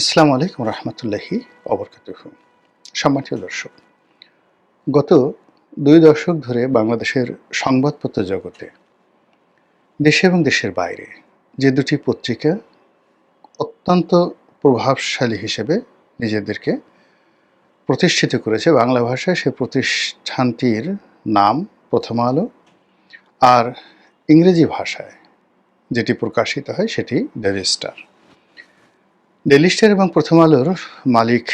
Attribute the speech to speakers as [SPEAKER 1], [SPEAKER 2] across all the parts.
[SPEAKER 1] আসসালামু আলাইকুম রহমতুল্লাহি অবরকাতুহু। সম্মানিত দর্শক, গত ২ দশক ধরে বাংলাদেশের সংবাদপত্র জগতে দেশে এবং দেশের বাইরে যে দুটি পত্রিকা অত্যন্ত প্রভাবশালী হিসেবে নিজেদেরকে প্রতিষ্ঠিত করেছে বাংলা ভাষায়, সে প্রতিষ্ঠানটির নাম প্রথম আলো, আর ইংরেজি ভাষায় যেটি প্রকাশিত হয় সেটি ডেইলি স্টার। ডেইলি স্টার এবং প্রথম আলোর মালিক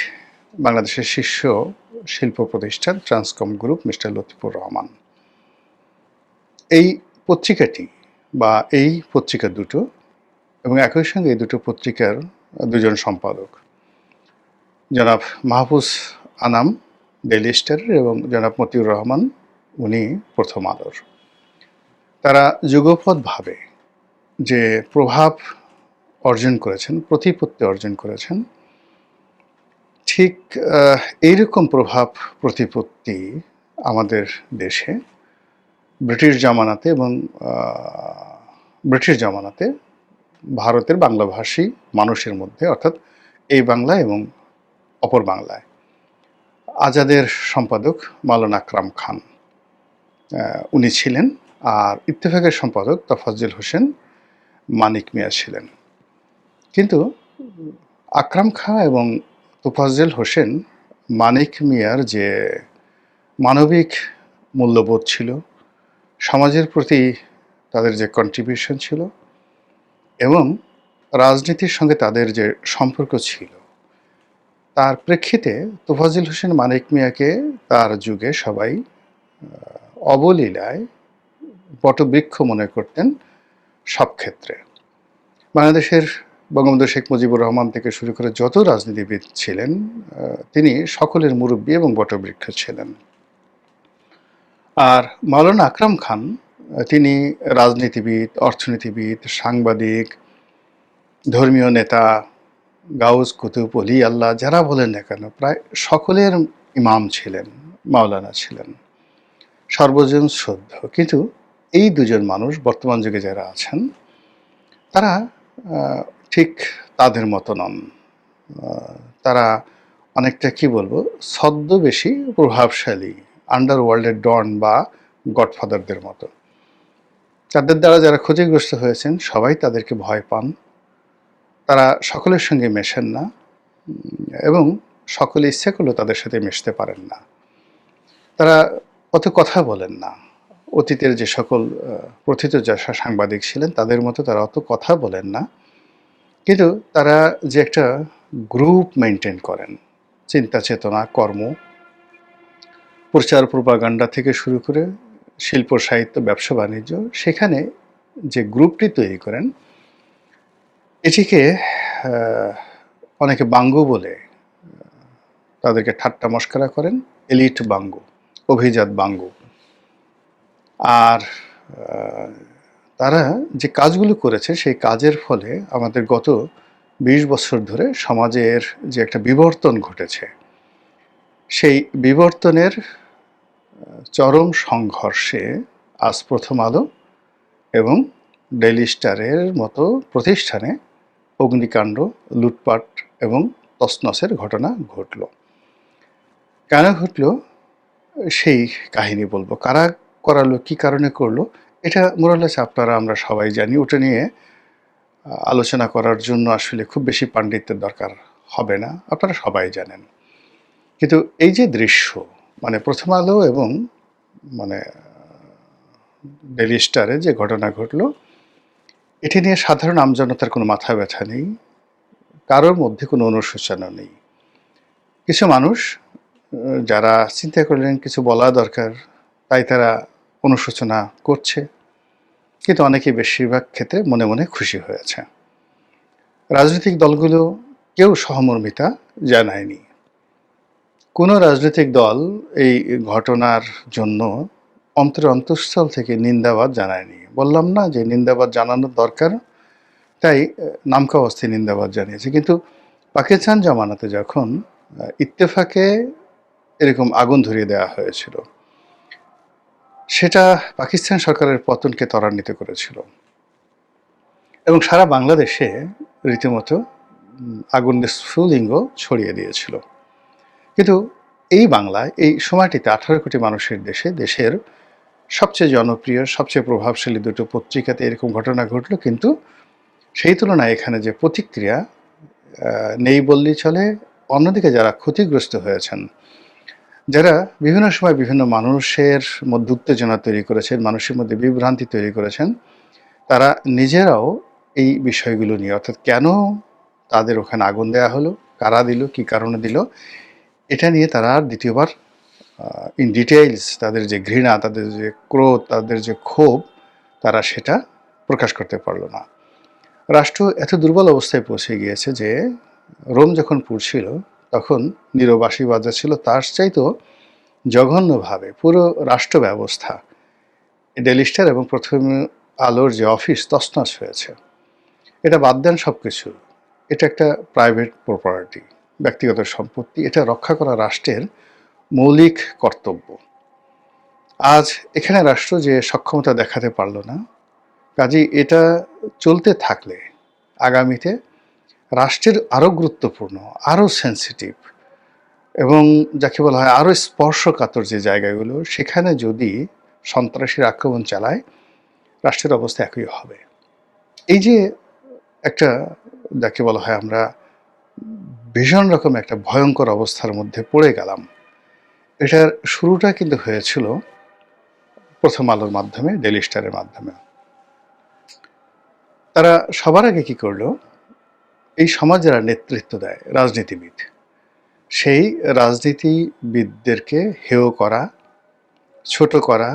[SPEAKER 1] বাংলাদেশের শীর্ষ শিল্প প্রতিষ্ঠান ট্রান্সকম গ্রুপ মিস্টার লতিফুর রহমান। এই পত্রিকাটি বা এই পত্রিকা দুটো এবং একই সঙ্গে এই দুটো পত্রিকার দুজন সম্পাদক, জনাব মাহফুজ আনাম ডেইলি স্টারের এবং জনাব মতিউর রহমান উনি প্রথম আলোর, তারা যুগপৎভাবে যে প্রভাব অর্জন করেছেন, প্রতিপত্তি অর্জন করেছেন, ঠিক এইরকম প্রভাব প্রতিপত্তি আমাদের দেশে ব্রিটিশ জামানাতে এবং ব্রিটিশ জামানাতে ভারতের বাংলাভাষী মানুষের মধ্যে, অর্থাৎ এই বাংলা এবং অপর বাংলায় আজাদের সম্পাদক মাওলানা আকরাম খান উনি ছিলেন, আর ইত্তেফাকের সম্পাদক তোফাজ্জল হোসেন মানিক মিয়া ছিলেন। কিন্তু আকরাম খাঁ এবং তোফাজ্জল হোসেন মানিক মিয়ার যে মানবিক মূল্যবোধ ছিল, সমাজের প্রতি তাদের যে কন্ট্রিবিউশন ছিল এবং রাজনীতির সঙ্গে তাদের যে সম্পর্ক ছিল, তার প্রেক্ষিতে তোফাজ্জল হোসেন মানিক মিয়াকে তার যুগে সবাই অবলীলায় বটবৃক্ষ মনে করতেন সব ক্ষেত্রে। বাংলাদেশের বঙ্গবন্ধু শেখ মুজিবুর রহমান থেকে শুরু করে যত রাজনীতিবিদ ছিলেন, তিনি সকলের মুরব্বী এবং বটবৃক্ষ ছিলেন। আর মাওলানা আকরাম খান তিনি রাজনীতিবিদ, অর্থনীতিবিদ, সাংবাদিক, ধর্মীয় নেতা, গাউস, কুতুব, অলি আল্লাহ যারা বলেন না কেন, প্রায় সকলের ইমাম ছিলেন, মাওলানা ছিলেন, সর্বজন শ্রদ্ধ। কিন্তু এই দুজন মানুষ বর্তমান যুগে যারা আছেন তারা ঠিক তাদের মতো নন। তারা অনেকটা কি বলবো, ছদ্মবেশী প্রভাবশালী আন্ডারওয়ার্ল্ডের ডন বা গডফাদারদের মতো। তাদের দ্বারা যারা ক্ষতিগ্রস্ত হয়েছেন সবাই তাদেরকে ভয় পান, তারা সকলের সঙ্গে মেশেন না এবং সকলে ইচ্ছে করলেও তাদের সাথে মিশতে পারেন না। তারা অত কথা বলেন না। অতীতের যে সকল প্রথিতযশা সাংবাদিক ছিলেন তাদের মতো তারা অত কথা বলেন না, কিন্তু তারা যে একটা গ্রুপ মেনটেন করেন, চিন্তা চেতনা, কর্ম, প্রচার প্রপাগান্ডা থেকে শুরু করে শিল্প সাহিত্য, ব্যবসা বাণিজ্য, সেখানে যে গ্রুপটি তৈরি করেন এটিকে অনেকে বাঙ্গু বলে তাদেরকে ঠাট্টা মস্করা করেন, এলিট বাঙ্গু, অভিজাত বাঙ্গু। আর তারা যে কাজগুলো করেছে সেই কাজের ফলে আমাদের গত ২০ বছর ধরে সমাজের যে একটা বিবর্তন ঘটেছে, সেই বিবর্তনের চরম সংঘর্ষে আজ প্রথম আলো এবং ডেইলি স্টারের মতো প্রতিষ্ঠানে অগ্নিকাণ্ড, লুটপাট এবং তছনছের ঘটনা ঘটল। কেন ঘটল সেই কাহিনী বলবো। কারা করালো, কী কারণে করলো, এটা মোরালেস আপনারা আমরা সবাই জানি। ওটা নিয়ে আলোচনা করার জন্য আসলে খুব বেশি পাণ্ডিত্যের দরকার হবে না, আপনারা সবাই জানেন। কিন্তু এই যে দৃশ্য, মানে প্রথম আলো এবং মানে ডেইলি স্টারে যে ঘটনা ঘটল, এটি নিয়ে সাধারণ আমজনতার কোনো মাথা ব্যথা নেই, কারোর মধ্যে কোনো অনুশোচনা নেই। কিছু মানুষ যারা চিন্তা করলেন কিছু বলা দরকার, তাই তারা অনুশোচনা করছে, কিন্তু অনেকে বেশিরভাগ ক্ষেত্রে মনে মনে খুশি হয়েছে। রাজনৈতিক দলগুলো কেউ সহমর্মিতা জানায়নি। কোনো রাজনৈতিক দল এই ঘটনার জন্য অন্তঃস্থল থেকে নিন্দাবাদ জানায়নি। বললাম না যে নিন্দাবাদ জানানোর দরকার, তাই নামকা অবস্থায় নিন্দাবাদ জানিয়েছে। কিন্তু পাকিস্তান জামানাতে যখন ইত্তেফাকে এরকম আগুন ধরিয়ে দেওয়া হয়েছিল, সেটা পাকিস্তান সরকারের পতনকে ত্বরান্বিত করেছিল এবং সারা বাংলাদেশে রীতিমতো আগুনের স্ফুলিঙ্গ ছড়িয়ে দিয়েছিল। কিন্তু এই বাংলায় এই সময়টিতে 18 কোটি মানুষের দেশে দেশের সবচেয়ে জনপ্রিয়, সবচেয়ে প্রভাবশালী দুটো পত্রিকাতে এরকম ঘটনা ঘটল, কিন্তু সেই তুলনায় এখানে যে প্রতিক্রিয়া নেই বললেই চলে। অন্যদিকে যারা ক্ষতিগ্রস্ত হয়েছেন, যারা বিভিন্ন সময় বিভিন্ন মানুষের মধ্যে উত্তেজনা তৈরি করেছেন, মানুষের মধ্যে বিভ্রান্তি তৈরি করেছেন, তারা নিজেরাও এই বিষয়গুলো নিয়ে, অর্থাৎ কেন তাদের ওখানে আগুন দেয়া হলো, কারা দিল, কী কারণে দিল, এটা নিয়ে তারা আর দ্বিতীয়বার ইন ডিটেইলস তাদের যে ঘৃণা, তাদের যে ক্রোধ, তাদের যে ক্ষোভ, তারা সেটা প্রকাশ করতে পারল না। রাষ্ট্র এত দুর্বল অবস্থায় পৌঁছে গিয়েছে যে রোম যখন পুড়ছিল তখন নীরব বাঁশি বাজাচ্ছিল, তার চাইতেও জঘন্যভাবে পুরো রাষ্ট্র ব্যবস্থা, ডেইলি স্টার এবং প্রথম আলোর যে অফিস তছনছ হয়েছে। এটা বাদ দেন সব কিছু, এটা একটা প্রাইভেট প্রপার্টি, ব্যক্তিগত সম্পত্তি, এটা রক্ষা করা রাষ্ট্রের মৌলিক কর্তব্য। আজ এখানে রাষ্ট্র যে সক্ষমতা দেখাতে পারল না, কাজেই এটা চলতে থাকলে আগামীতে রাষ্ট্রের আরও গুরুত্বপূর্ণ, আরও সেন্সিটিভ এবং যাকে বলা হয় আরও স্পর্শকাতর যে জায়গাগুলো, সেখানে যদি সন্ত্রাসীর আক্রমণ চালায়, রাষ্ট্রের অবস্থা একই হবে। এই যে একটা যাকে বলা হয় আমরা ভীষণ রকম একটা ভয়ঙ্কর অবস্থার মধ্যে পড়ে গেলাম, এটার শুরুটা কিন্তু হয়েছিল প্রথম আলোর মাধ্যমে, ডেইলি স্টারের মাধ্যমে। তারা সবার আগে কি করলো, এই সমাজ যারা নেতৃত্ব দেয়, রাজনীতিবিদ, সেই রাজনীতিবিদদেরকে হেয় করা, ছোট করা,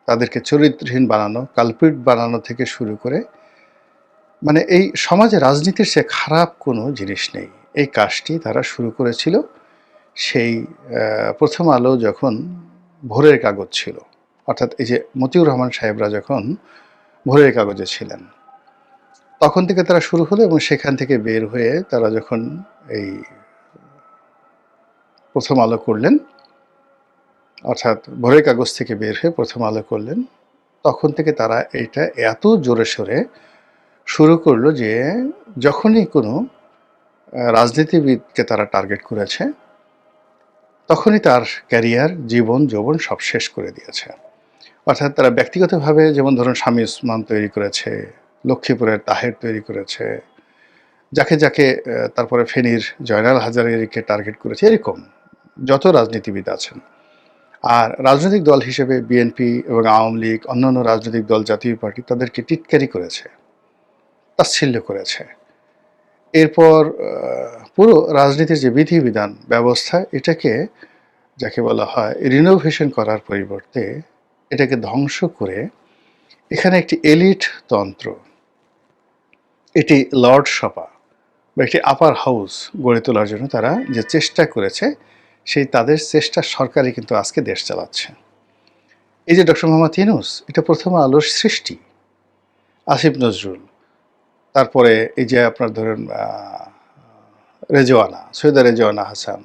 [SPEAKER 1] তাদেরকে চরিত্রহীন বানানো, কালপিট বানানো থেকে শুরু করে, মানে এই সমাজে রাজনীতির সে খারাপ কোনো জিনিস নেই, এই কাজটি তারা শুরু করেছিল সেই প্রথম আলো যখন ভোরের কাগজ ছিল, অর্থাৎ এই যে মতিউর রহমান সাহেবরা যখন ভোরের কাগজে ছিলেন, তখন থেকে তারা শুরু হলো। এবং সেখান থেকে বের হয়ে তারা যখন এই প্রথম আলো করলেন, অর্থাৎ ভোরের কাগজ থেকে বের হয়ে প্রথম আলো করলেন, তখন থেকে তারা এইটা এত জোরে সোরে শুরু করলো যে যখনই কোনো রাজনীতিবিদকে তারা টার্গেট করেছে, তখনই তার ক্যারিয়ার, জীবন যৌবন সব শেষ করে দিয়েছে। অর্থাৎ তারা ব্যক্তিগতভাবে যেমন ধরুন স্বামী উসমান তৈরি করেছে, লক্ষ্মীপুরের তাহের তৈরি করেছে, যাকে যাকে তারপরে ফেনীর জয়নাল হাজারীকে টার্গেট করেছে, এরকম যত রাজনীতিবিদ আছেন। আর রাজনৈতিক দল হিসেবে বিএনপি এবং আওয়ামী লীগ, অন্যান্য রাজনৈতিক দল, জাতীয় পার্টি তাদেরকে টিটকারি করেছে, তাচ্ছিল্য করেছে। এরপর পুরো রাজনীতির যে বিধিবিধান ব্যবস্থা, এটাকে যাকে বলা হয় রিনোভেশন করার পরিবর্তে এটাকে ধ্বংস করে এখানে একটি এলিট তন্ত্র, এটি লর্ড সভা বা একটি আপার হাউস গড়ে তোলার জন্য তারা যে চেষ্টা করেছে, সেই তাদের চেষ্টা সরকারই কিন্তু আজকে দেশ চালাচ্ছে। এই যে ডক্টর মোহাম্মদ ইউনূস, এটা প্রথম আলোর সৃষ্টি, আসিফ নজরুল, তারপরে এই যে আপনার ধরেন রেজওয়ানা, সৈয়দা রেজওয়ানা হাসান,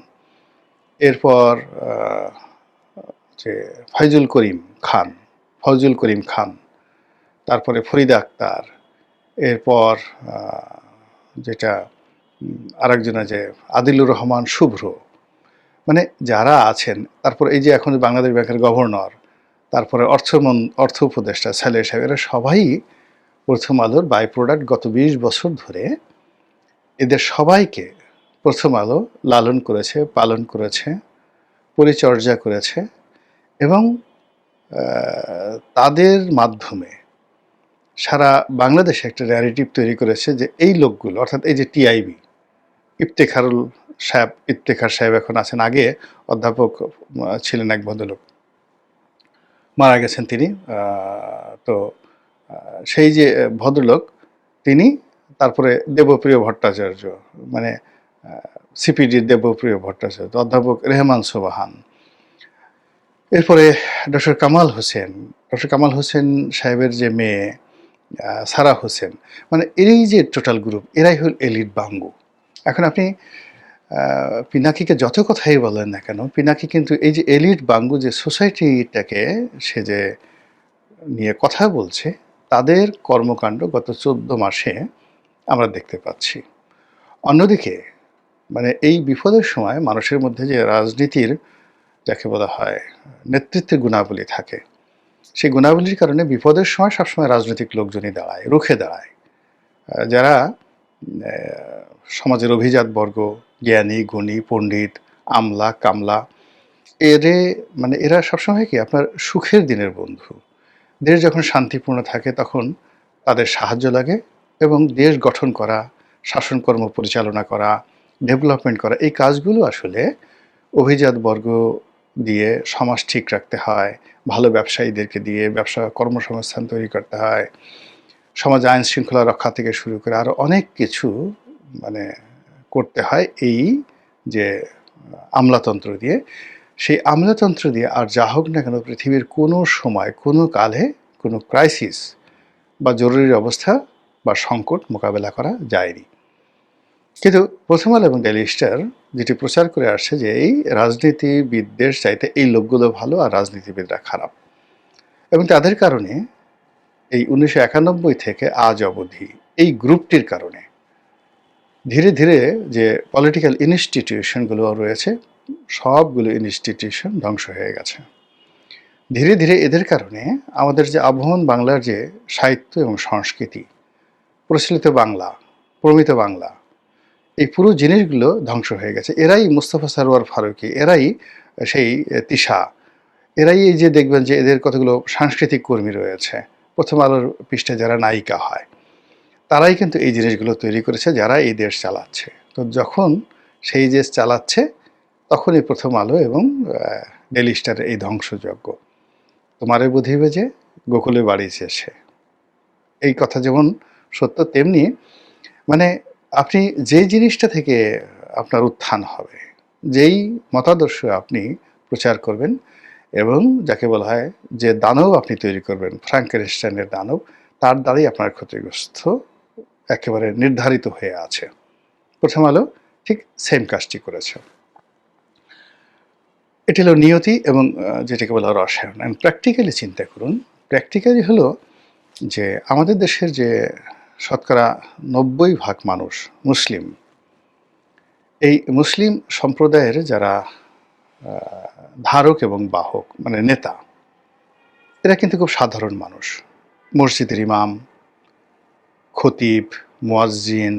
[SPEAKER 1] এরপর যে ফয়জুল করিম খান, তারপরে ফরিদা আক্তার, এরপর যেটা আরেকজনে যে আদিলুর রহমান শুভ্র, মানে যারা আছেন, তারপর এই যে এখন বাংলাদেশ ব্যাংকের গভর্নর, তারপরে অর্থ উপদেষ্টা সালেহ সাহেব, এরা সবাই প্রথম আলোর বাই প্রোডাক্ট। গত 20 বছর ধরে এদের সবাইকে প্রথম আলো লালন করেছে, পালন করেছে, পরিচর্যা করেছে এবং তাদের মাধ্যমে সারা বাংলাদেশে একটা ন্যারেটিভ তৈরি করেছে যে এই লোকগুলো, অর্থাৎ এই যে টিআইবি, ইফতেখার সাহেব এখন আছেন, আগে অধ্যাপক ছিলেন এক ভদ্রলোক, মারা গেছেন তিনি। তো সেই যে ভদ্রলোক তিনি, তারপরে দেবপ্রিয় ভট্টাচার্য, মানে সিপিডির দেবপ্রিয় ভট্টাচার্য, অধ্যাপক রেহমান সোবাহান, এরপরে ডক্টর কামাল হোসেন সাহেবের যে মেয়ে সারা হোসেন, মানে এই যে টোটাল গ্রুপ, এরাই হল এলিট বাঙ্গু। এখন আপনি পিনাকিকে যত কথাই বলেন না কেন, পিনাকি কিন্তু এই যে এলিট বাঙ্গু যে সোসাইটিটাকে সে যে নিয়ে কথা বলছে, তাদের কর্মকাণ্ড গত 14 মাসে আমরা দেখতে পাচ্ছি। অন্যদিকে মানে এই বিপদের সময় মানুষের মধ্যে যে রাজনীতির যাকে বলা হয় নেতৃত্বের গুণাবলী থাকে, সেই গুণাবলীর কারণে বিপদের সময় সবসময় রাজনৈতিক লোকজনই দাঁড়ায়, রুখে দাঁড়ায়। যারা সমাজের অভিজাত বর্গ, জ্ঞানী, গুণী, পণ্ডিত, আমলা, কামলা, এরে মানে এরা সবসময় কি আপনার সুখের দিনের বন্ধু। দেশ যখন শান্তিপূর্ণ থাকে তখন তাদের সাহায্য লাগে এবং দেশ গঠন করা, শাসনকর্ম পরিচালনা করা, ডেভেলপমেন্ট করা, এই কাজগুলো আসলে অভিজাত বর্গ দিয়ে সমাজ ঠিক রাখতে হয়, ভালো ব্যবসায়ীদেরকে দিয়ে ব্যবসা কর্মসংস্থান তৈরি করতে হয়, সমাজ আইন শৃঙ্খলা রক্ষা থেকে শুরু করে আরও অনেক কিছু মানে করতে হয় এই যে আমলাতন্ত্র দিয়ে। সেই আমলাতন্ত্র দিয়ে আর যা হোক না কেন পৃথিবীর কোনো সময় কোনো কালে কোনো ক্রাইসিস বা জরুরি অবস্থা বা সংকট মোকাবেলা করা যায়নি। কিন্তু প্রথম আলো এবং ডেইলি স্টার যেটি প্রচার করে আসছে যে এই রাজনীতিবিদদের চাইতে এই লোকগুলো ভালো আর রাজনীতিবিদরা খারাপ, এবং তাদের কারণে এই 1991 থেকে আজ অবধি এই গ্রুপটির কারণে ধীরে ধীরে যে পলিটিক্যাল ইনস্টিটিউশনগুলো রয়েছে সবগুলো ইনস্টিটিউশন ধ্বংস হয়ে গেছে। ধীরে ধীরে এদের কারণে আমাদের যে আবহমান বাংলার যে সাহিত্য এবং সংস্কৃতি, প্রচলিত বাংলা, প্রমিত বাংলা, এই পুরো জিনিসগুলো ধ্বংস হয়ে গেছে। এরাই মুস্তফা সরোয়ার ফারুকী, এরাই সেই তিশা, এরাই এই যে দেখবেন যে এদের কতগুলো সাংস্কৃতিক কর্মী রয়েছে প্রথম আলোর পৃষ্ঠে যারা নায়িকা হয়, তারাই কিন্তু এই জিনিসগুলো তৈরি করেছে যারা এই দেশ চালাচ্ছে। তো যখন সেই দেশ চালাচ্ছে তখনই প্রথম আলো এবং ডেইলি স্টারের এই ধ্বংসযজ্ঞ। তোমারে বুঝিবে যে গোকুলে বাড়িছে সে, এই কথা যেমন সত্য তেমনি মানে আপনি যেই জিনিসটা থেকে আপনার উত্থান হবে, যেই মতাদর্শ আপনি প্রচার করবেন এবং যাকে বলা হয় যে দানব আপনি তৈরি করবেন, ফ্রাঙ্কেনস্টাইনের দানব, তার দ্বারাই আপনার ক্ষতিগ্রস্ত একেবারে নির্ধারিত হয়ে আছে। প্রথম আলো ঠিক সেম কাজটি করেছে। এটি হলো নিয়তি এবং যেটাকে বলা রসায়ন। অ্যান্ড প্র্যাকটিক্যালি চিন্তা করুন, প্র্যাকটিক্যালি হলো যে আমাদের দেশের যে শতকরা 90% মানুষ মুসলিম, এই মুসলিম সম্প্রদায়ের যারা ধারক এবং বাহক মানে নেতা, এরা কিন্তু খুব সাধারণ মানুষ। মসজিদের ইমাম, খতিব, মুয়াজ্জিন,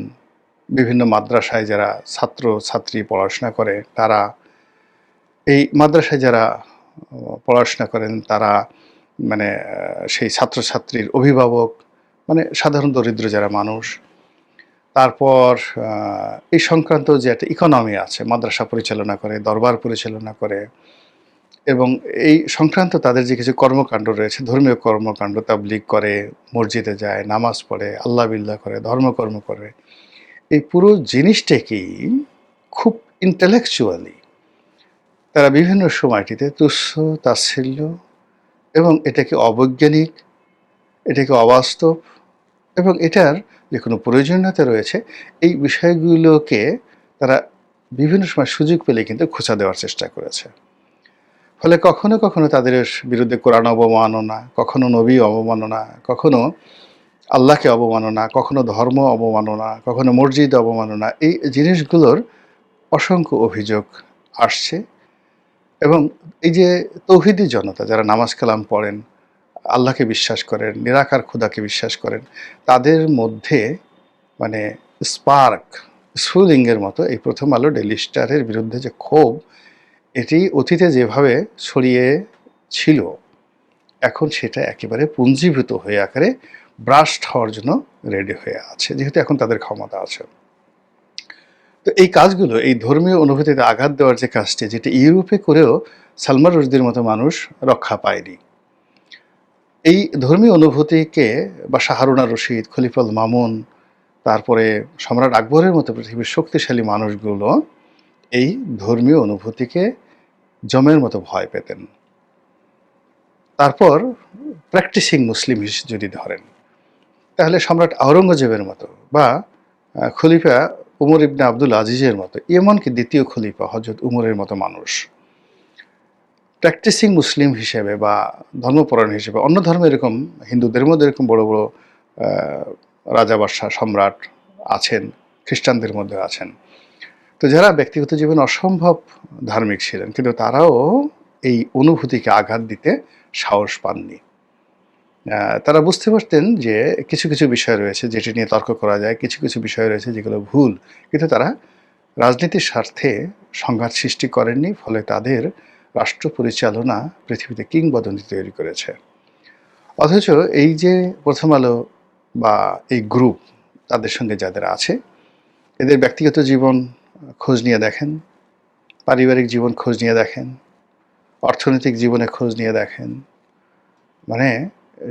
[SPEAKER 1] বিভিন্ন মাদ্রাসায় যারা ছাত্র ছাত্রী পড়াশোনা করে তারা, এই মাদ্রাসায় যারা পড়াশোনা করেন তারা মানে সেই ছাত্রছাত্রীর অভিভাবক, মানে সাধারণ দরিদ্র যারা মানুষ। তারপর এই সংক্রান্ত যে একটা ইকোনমি আছে, মাদ্রাসা পরিচালনা করে, দরবার পরিচালনা করে, এবং এই সংক্রান্ত তাদের যে কিছু কর্মকাণ্ড রয়েছে, ধর্মীয় কর্মকাণ্ড, তাবলীগ করে, মসজিদে যায়, নামাজ পড়ে, আল্লাহ বিল্লাহ করে, ধর্মকর্ম করে, এই পুরো জিনিসটাকেই খুব ইন্টেলেকচুয়ালি তারা বিভিন্ন সময়টিতে তুচ্ছ তাচ্ছিল্য এবং এটাকে অবৈজ্ঞানিক, এটাকে অবাস্তব এবং এটার যে কোনো প্রয়োজনীয়তা রয়েছে, এই বিষয়গুলোকে তারা বিভিন্ন সময় সুযোগ পেলে কিন্তু খোঁচা দেওয়ার চেষ্টা করেছে। ফলে কখনো কখনো তাদের বিরুদ্ধে কোরআন অবমাননা, কখনো নবী অবমাননা, কখনো আল্লাহকে অবমাননা, কখনো ধর্ম অবমাননা, কখনো মসজিদ অবমাননা, এই জিনিসগুলোর অসংখ্য অভিযোগ আসছে। এবং এই যে তৌহিদি জনতা যারা নামাজ কালাম পড়েন, আল্লাহকে বিশ্বাস করেন, নিরাকার খোদাকে বিশ্বাস করেন, তাদের মধ্যে মানে স্পার্ক, স্ফুলিঙ্গের মতো এই প্রথম আলো ডেইলি স্টারের বিরুদ্ধে যে ক্ষোভ, এটি অতীতে যেভাবে ছড়িয়ে ছিল এখন সেটা একেবারে পুঞ্জীভূত হয়ে আকারে ব্রাস্ট হওয়ার জন্য রেডি হয়ে আছে, যেহেতু এখন তাদের ক্ষমতা আছে। তো এই কাজগুলো, এই ধর্মীয় অনুভূতিতে আঘাত দেওয়ার যে কাজটি, যেটা ইউরোপে করেও সালমান রুশদির মতো মানুষ রক্ষা পায়নি, এই ধর্মীয় অনুভূতিকে বা শাহ হারুন রশিদ, খলিফুল মামুন, তারপরে সম্রাট আকবরের মতো পৃথিবীর শক্তিশালী মানুষগুলো এই ধর্মীয় অনুভূতিকে জমের মতো ভয় পেতেন। তারপর প্র্যাকটিসিং মুসলিম যদি ধরেন, তাহলে সম্রাট আওরঙ্গজেবের মতো বা খলিফা উমর ইবনে আব্দুল আজিজের মতো, এমনকি দ্বিতীয় খলিফা হযরত উমরের মতো মানুষ প্র্যাকটিসিং মুসলিম হিসেবে বা ধর্মপরায়ণ হিসেবে, অন্য ধর্মে এরকম হিন্দুদের মধ্যে এরকম বড় বড় রাজা বাদশাহ সম্রাট আছেন, খ্রিস্টানদের মধ্যে আছেন। তো যারা ব্যক্তিগত জীবনে অসম্ভব ধার্মিক ছিলেন, কিন্তু তারাও এই অনুভূতিকে আঘাত দিতে সাহস পাননি। তারা বুঝতে পারতেন যে কিছু, কিছু বিষয় রয়েছে যেটি নিয়ে তর্ক করা যায়, কিছু, কিছু বিষয় রয়েছে যেগুলো ভুল। কিন্তু তারা রাজনীতির স্বার্থে সংঘাত সৃষ্টি করেননি, ফলে তাদের রাষ্ট্র পরিচালনা পৃথিবীতে কিংবদন্তি তৈরি করেছে। অথচ এই যে প্রথম আলো বা এই গ্রুপ, তাদের সঙ্গে যাদের আছে, এদের ব্যক্তিগত জীবন খোঁজ নিয়ে দেখেন, পারিবারিক জীবন খোঁজ নিয়ে দেখেন, অর্থনৈতিক জীবনে খোঁজ নিয়ে দেখেন, মানে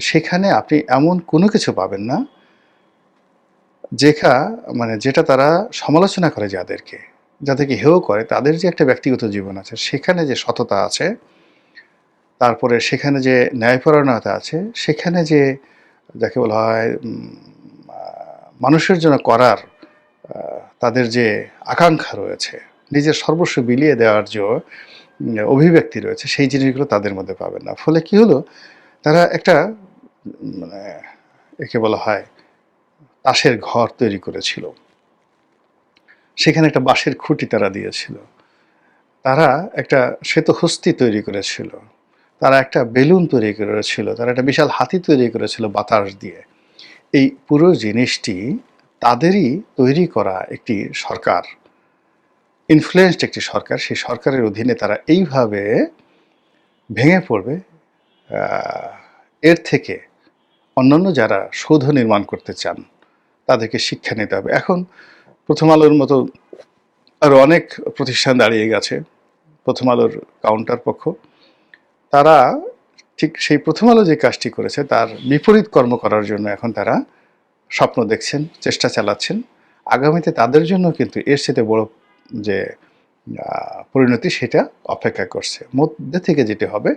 [SPEAKER 1] সেখানে আপনি এমন কোনো কিছু পাবেন না যেটা তারা সমালোচনা করে, যাদেরকে হেয় করে, তাদের যে একটা ব্যক্তিগত জীবন আছে, সেখানে যে সততা আছে, তারপরে সেখানে যে ন্যায়পরায়ণতা আছে, সেখানে যে যাকে বলা হয় মানুষের জন্য করার তাদের যে আকাঙ্ক্ষা রয়েছে, নিজের সর্বস্ব বিলিয়ে দেওয়ার যে অভিব্যক্তি রয়েছে, সেই জিনিসগুলো তাদের মধ্যে পাবেন না। ফলে কি হলো, তারা একটা মানে একে বলা হয় তাসের ঘর তৈরি করেছিল, সেখানে একটা বাঁশের খুঁটি তারা দিয়েছিল, তারা একটা শ্বেতহস্তি তৈরি করেছিল, তারা একটা বেলুন তৈরি করেছিল, তারা একটা বিশাল হাতি তৈরি করেছিল বাতাস দিয়ে। এই পুরো জিনিসটি তাদেরই তৈরি করা একটি সরকার, ইনফ্লুয়েন্সড একটি সরকার। সেই সরকারের অধীনে তারা এইভাবে ভেঙে পড়বে, এর থেকে অন্যান্য যারা সৌধ নির্মাণ করতে চান তাদেরকে শিক্ষা নিতে হবে। এখন প্রথম আলোর মতো আরও অনেক প্রতিষ্ঠান দাঁড়িয়ে গেছে, প্রথম আলোর কাউন্টার পক্ষ, তারা ঠিক সেই প্রথম আলো যে কাজটি করেছে তার বিপরীত কর্ম করার জন্য এখন তারা স্বপ্ন দেখছেন, চেষ্টা চালাচ্ছেন। আগামীতে তাদের জন্য কিন্তু এর সাথে বড় যে পরিণতি, সেটা অপেক্ষা করছে। মধ্যে থেকে যেটি হবে,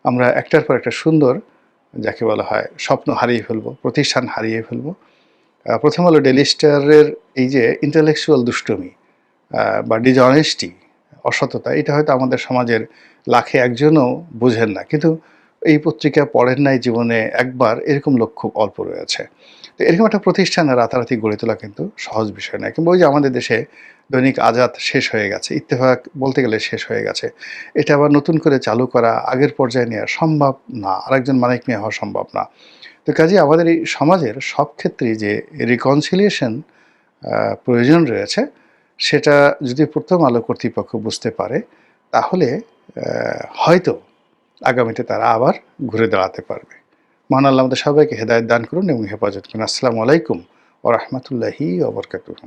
[SPEAKER 1] আমরা একটার পর একটা সুন্দর, যাকে বলা হয় স্বপ্ন হারিয়ে ফেলবো, প্রতিষ্ঠান হারিয়ে ফেলবো। প্রথম আলো ডেইলি স্টারের এই যে ইন্টেলেকচুয়াল দুষ্টুমি বা ডিসঅনেস্টি, অসততা, এটা হয়তো আমাদের সমাজের লাখে একজনও বুঝেন না, কিন্তু এই পত্রিকা পড়েন নাই জীবনে একবার, এরকম লোক খুব অল্প রয়েছে। তো এরকম একটা প্রতিষ্ঠান রাতারাতি গড়ে তোলা কিন্তু সহজ বিষয় নয়। কিংবা ওই যে আমাদের দেশে দৈনিক আজাদ শেষ হয়ে গেছে, ইত্তেফাক বলতে গেলে শেষ হয়ে গেছে, এটা আবার নতুন করে চালু করা, আগের পর্যায়ে নেওয়া সম্ভব না, আরেকজন মানিক মিয়া হওয়া সম্ভব না। তো কাজেই আমাদের এই সমাজের সব ক্ষেত্রেই যে রিকনসিলিয়েশন প্রয়োজন রয়েছে, সেটা যদি প্রথম আলো কর্তৃপক্ষ বুঝতে পারে, তাহলে হয়তো আগামীতে তারা আবার ঘুরে দাঁড়াতে পারবে। মহান আল্লাহ আমাদের সবাইকে হেদায়েত দান করুন এবং হেফাজত করুন। আসসালামু আলাইকুম ওয়া রাহমাতুল্লাহি ওয়া বারাকাতুহু।